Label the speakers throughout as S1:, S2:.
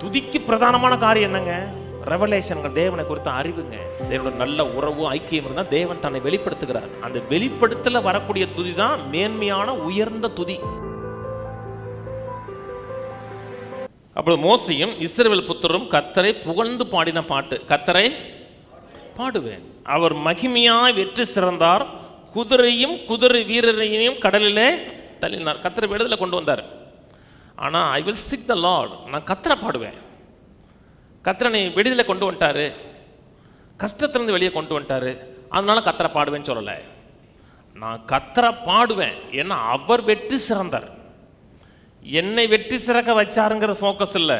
S1: துதிக்கு பிரதானமான காரியம் என்னங்க? ரெவலேஷன்கள், தேவனை குறித்த அறிவுங்க. தேவனோட நல்ல உறவு ஐக்கியம் இருந்தால் தேவன் தன்னை வெளிப்படுத்துகிறார். அந்த வெளிப்படுத்தல வரக்கூடிய துதி தான் மேன்மையான உயர்ந்த துதி. அப்பொழுது மோசையும் இஸ்ரவேல் புத்திரரும் கர்த்தரை புகழ்ந்து பாடின பாட்டு. கர்த்தரை பாடுவேன், அவர் மகிமையாய் வெற்றி சிறந்தார், குதிரையும் குதிரை வீரரையும் கடலிலே தள்ளினார். கர்த்தரை விடுதலை கொண்டு வந்தார். ஆனால் I will seek the Lord, நான் கர்த்தரை பாடுவேன். கர்த்தரை விடுதலை கொண்டு வந்துட்டாரு, கஷ்டத்திலிருந்து வெளியே கொண்டு வந்துட்டாரு, அதனால கர்த்தரை பாடுவேன்னு சொல்லலை. நான் கர்த்தரை பாடுவேன், ஏன்னா அவர் வெற்றி சிறந்தார். என்னை வெற்றி சிறக்க வச்சாருங்கிற ஃபோக்கஸ் இல்லை,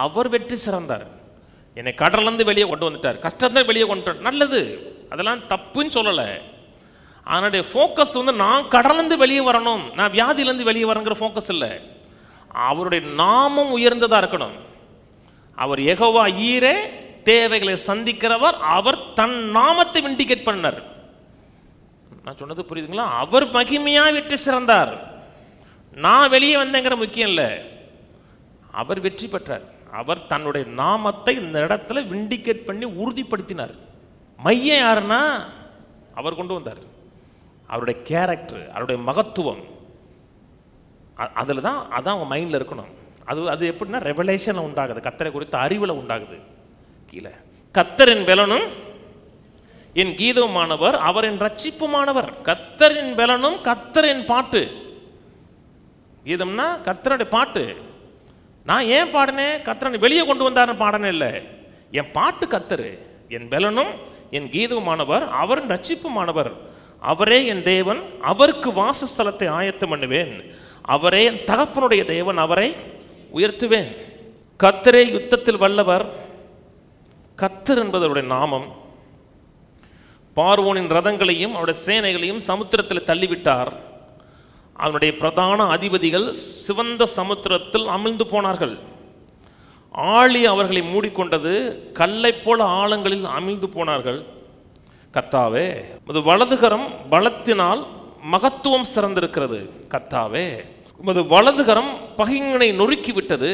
S1: அவர் வெற்றி சிறந்தார். என்னை கடல்லேருந்து வெளியே கொண்டு வந்துட்டார், கஷ்டத்தை வெளியே கொண்டு வந்தார், நல்லது, அதெல்லாம் தப்புன்னு சொல்லலை. அதனுடைய ஃபோக்கஸ் நான் கடல்லேருந்து வெளியே வரணும், நான் வியாதியிலேருந்து வெளியே வரங்கிற ஃபோக்கஸ் இல்லை. அவருடைய நாமம் உயர்ந்ததாக இருக்கணும். அவர் யெகோவா ஈரே, தேவைகளை சந்திக்கிறவர். அவர் தன் நாமத்தை விண்டிகேட் பண்ணார். நான் சொன்னது புரியுதுங்களா? அவர் மகிமையாக வெற்றி சிறந்தார். நான் வெளியே வந்தேங்கிற முக்கியம் இல்லை, அவர் வெற்றி பெற்றார். அவர் தன்னுடைய நாமத்தை இந்த இடத்துல விண்டிகேட் பண்ணி உறுதிப்படுத்தினார். மையம் யாருன்னா அவர் கொண்டு வந்தார். அவருடைய கேரக்டர், அவருடைய மகத்துவம், அதில் தான் அதான் அவங்க மைண்டில் இருக்கணும். அது எப்படின்னா ரெவலேஷனில் உண்டாகுது, கர்த்தரை குறித்த அறிவில் உண்டாகுது. கீழே கர்த்தரின் பலனும் என் கீதமானவர், அவரின் ரட்சிப்புமானவர். கர்த்தரின் பலனும் கர்த்தரின் பாட்டு. கீதம்னா கர்த்தருடைய பாட்டு. நான் ஏன் பாடினேன்? கர்த்தரை வெளியே கொண்டு வந்தாருன்னு பாடனே இல்லை, என் பாட்டு கர்த்தர். என் பலனும் என் கீதமானவர், அவரின் ரட்சிப்புமானவர். அவரே என் தேவன், அவருக்கு வாசஸ்தலத்தை ஆயத்தம் பண்ணுவேன். அவரே என் தகப்பனுடைய தேவன், அவரை உயர்த்துவேன். கர்த்தரே யுத்தத்தில் வல்லவர். கர்த்தர் என்பதனுடைய நாமம். பார்வோனின் ரதங்களையும் அவருடைய சேனைகளையும் சமுத்திரத்தில் தள்ளிவிட்டார். அவனுடைய பிரதான அதிபதிகள் சிவந்த சமுத்திரத்தில் அமிழ்ந்து போனார்கள். ஆழி அவர்களை மூடிக்கொண்டது, கல்லை போல ஆழங்களில் அமிழ்ந்து போனார்கள். கர்த்தாவே, உமது வலதுகரம் பலத்தினால் மகத்துவம் சிறந்திருக்கிறது. கர்த்தாவே, உமது வலதுகரம் பகைஞனை நொறுக்கிவிட்டது.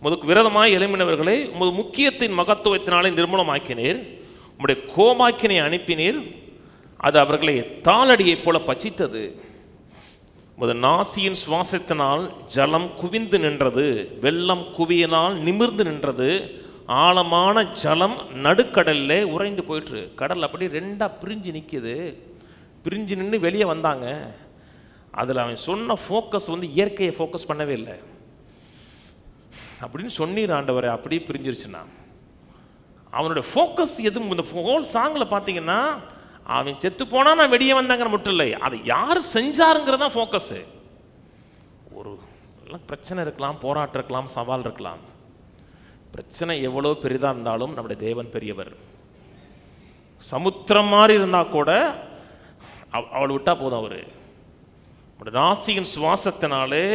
S1: உமதுக்கு விரோதமாய் எழும்பினவர்களை உமது முக்கியத்தின் மகத்துவத்தினாலே நிர்மூலமாக்கினீர். உம்முடைய கோபாக்கினை அனுப்பினீர், அது அவர்களை தாளடியைப் போல பச்சித்தது. உமது நாசியின் சுவாசத்தினால் ஜலம் குவிந்து நின்றது, வெள்ளம் குவியினால் நிமிர்ந்து நின்றது. ஆழமான ஜலம் நடுக்கடல்ல உறைந்து போயிட்டு, கடல் அப்படி ரெண்டா பிரிஞ்சு நிற்கிது. பிரிஞ்சு நின்று வெளியே வந்தாங்க. அதில் அவன் சொன்ன ஃபோக்கஸ் இயற்கையை ஃபோக்கஸ் பண்ணவே இல்லை. அப்படின்னு சொன்னீர் ஆண்டவரை, அப்படியே பிரிஞ்சிருச்சுன்னா அவனுடைய ஃபோக்கஸ் எது? இந்த ஹோல் சாங்கில் பார்த்தீங்கன்னா அவன் செத்து போனால் நான் வெளியே வந்தாங்கிற மட்டும் இல்லை, அதை யார் செஞ்சாருங்கிறது தான் ஃபோக்கஸு. ஒரு பிரச்சனை இருக்கலாம், போராட்டம் இருக்கலாம், சவால் இருக்கலாம். பிரச்சனை எவ்வளோ பெரிதாக இருந்தாலும் நம்முடைய தேவன் பெரியவர். சமுத்திரம் மாதிரி இருந்தால் கூட அவளை விட்டா போதும். அவர் நாசியின் சுவாசத்தினாலே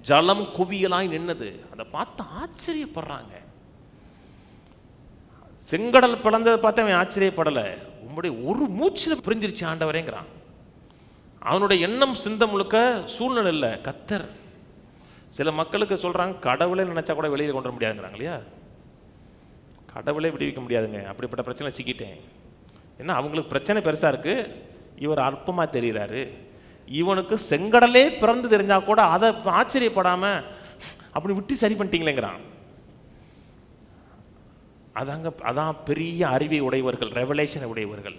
S1: ஜலம் குவியலாய் நின்னது. அதை பார்த்து ஆச்சரியப்படுறாங்க. செங்கடல் பிளந்ததை பார்த்து அவன் ஆச்சரியப்படலை, உம்முடைய ஒரு மூச்சில் பிரிஞ்சிருச்சு ஆண்டவரேங்கிறான். அவனுடைய எண்ணம் சிந்த முழுக்க சூழ்நிலை இல்லை, கர்த்தர். சில மக்களுக்கு சொல்கிறாங்க, கடவுளே நினச்சா கூட வெளியில் கொண்டு வர முடியாதுங்கிறாங்க இல்லையா? கடவுளே விடுவிக்க முடியாதுங்க, அப்படிப்பட்ட பிரச்சனை சிக்கிட்டேன். ஏன்னா அவங்களுக்கு பிரச்சனை பெருசாக இருக்குது, இவர் அற்பமாக தெரிகிறாரு. இவனுக்கு செங்கடலே பிறந்து தெரிஞ்சால் கூட அதை ஆச்சரியப்படாமல் அப்படி விட்டு சரி பண்ணிட்டீங்களேங்கிறான். அதான் பெரிய அறிவை உடையவர்கள், ரெவலேஷனை உடையவர்கள்.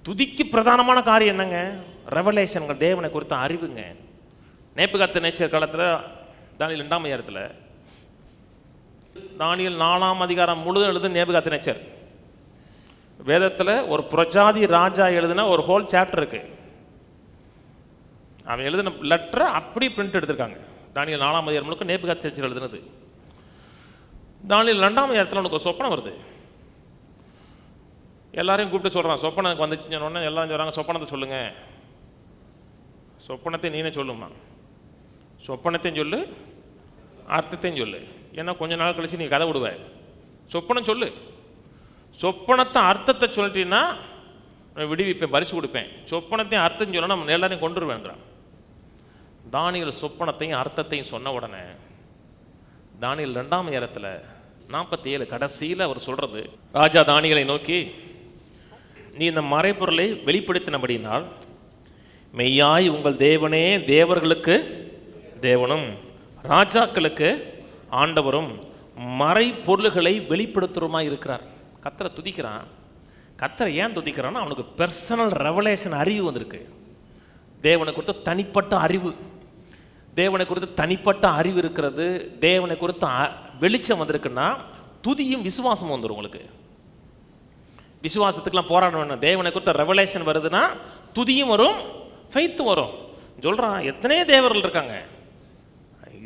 S1: துதிக்கு பிரதானமான காரியம் என்னங்க? ரெவலேஷன்கள், தேவனை குறித்த அறிவுங்க. நேபுகாத்நேச்சர் காலத்தில் தானியேல் 2ஆம் அதிகாரத்தில், தானியேல் 4ஆம் அதிகாரம் முழுதும் எழுதுன நேபுகாத்நேச்சர். வேதத்தில் ஒரு புரஜாதி ராஜா எழுதுன ஒரு ஹோல் சாப்டர் இருக்கு. அவன் எழுதின லெட்டரை அப்படி பிரிண்ட் எடுத்திருக்காங்க. தானியேல் 4ஆம் அதிகாரம் முழுக்க நேபுகாத்நேச்சர் எழுதுனது. தானியேல் 2ஆம் அதிகாரத்தில் உனக்கு ஒரு சொப்பனம் வருது. எல்லாரையும் கூப்பிட்டு சொல்கிறான், சொப்பனத்துக்கு வந்துச்சுன்னு சொன்னோன்னே எல்லாரும் சொல்கிறாங்க, சொப்பனத்தை சொல்லுங்க. சொப்பனத்தை நீனே சொல்லுமா? சொப்பனத்தையும் சொல்லு, அர்த்தத்தையும் சொல்லு. ஏன்னா கொஞ்ச நாள் கழிச்சு நீ கதை விடுவ. சொப்பனம் சொல்லு, சொப்பனத்தை அர்த்தத்தை சொல்லிட்டீங்கன்னா விடுவிப்பேன், பரிசு கொடுப்பேன். சொப்பனத்தையும் அர்த்தம் சொல்லணும், நம்ம எல்லாரையும் கொண்டுருவேங்கிறான். தானியேல் சொப்பனத்தையும் அர்த்தத்தையும் சொன்ன உடனே தானியேல் 2ஆம் அதிகாரத்தில் 47 கடைசியில் அவர் சொல்றது, ராஜா தானியேலை நோக்கி, நீ இந்த மறைபொருளை வெளிப்படுத்தினபடினால் மெய்யாய் உங்கள் தேவனே தேவர்களுக்கு தேவனும் ராஜாக்களுக்கு ஆண்டவரும் மறைபொருள்களை வெளிப்படுத்துறோமா இருக்கிறார். கர்த்தரை துதிக்கிறான். கர்த்தரை ஏன் துதிக்கிறான்னா, அவனுக்கு பர்சனல் ரெவலேஷன் அறிவு வந்திருக்கு. தேவனை குறித்த தனிப்பட்ட அறிவு, தேவனை குறித்து தனிப்பட்ட அறிவு இருக்கிறது. தேவனை குறித்த வெளிச்சம் வந்திருக்குன்னா துதியும் விசுவாசமும் வந்துடும். உங்களுக்கு விசுவாசத்துக்கெல்லாம் போராட வேணும். தேவனை குறித்த ரெவலேஷன் வருதுன்னா துதியும் வரும், ஃபெய்த்தும் வரும். சொல்கிறான், எத்தனையோ தேவர்கள் இருக்காங்க,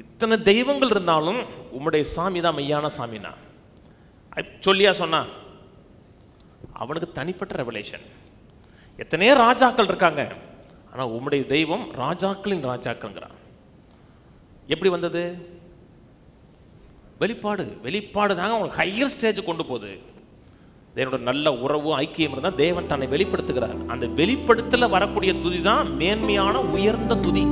S1: இத்தனை தெய்வங்கள் இருந்தாலும் உம்முடைய சாமி தான் மெய்யான சாமினா சொல்லியா சொன்னா, அவனுக்கு தனிப்பட்ட ரெவலேஷன். எத்தனையோ ராஜாக்கள் இருக்காங்க, ஆனால் உம்முடைய தெய்வம் ராஜாக்களின் ராஜாக்கள்ங்கிறான். எப்படி வந்தது? வெளிப்பாடு. வெளிப்பாடு தாங்க அவங்களுக்கு ஹையர் ஸ்டேஜ் கொண்டு போகுது. தேவனோட நல்ல உறவு ஐக்கியம் இருந்தால் தேவன் தன்னை வெளிப்படுத்துகிறார். அந்த வெளிப்படுத்தல வரக்கூடிய துதி தான் மேன்மையான உயர்ந்த துதி.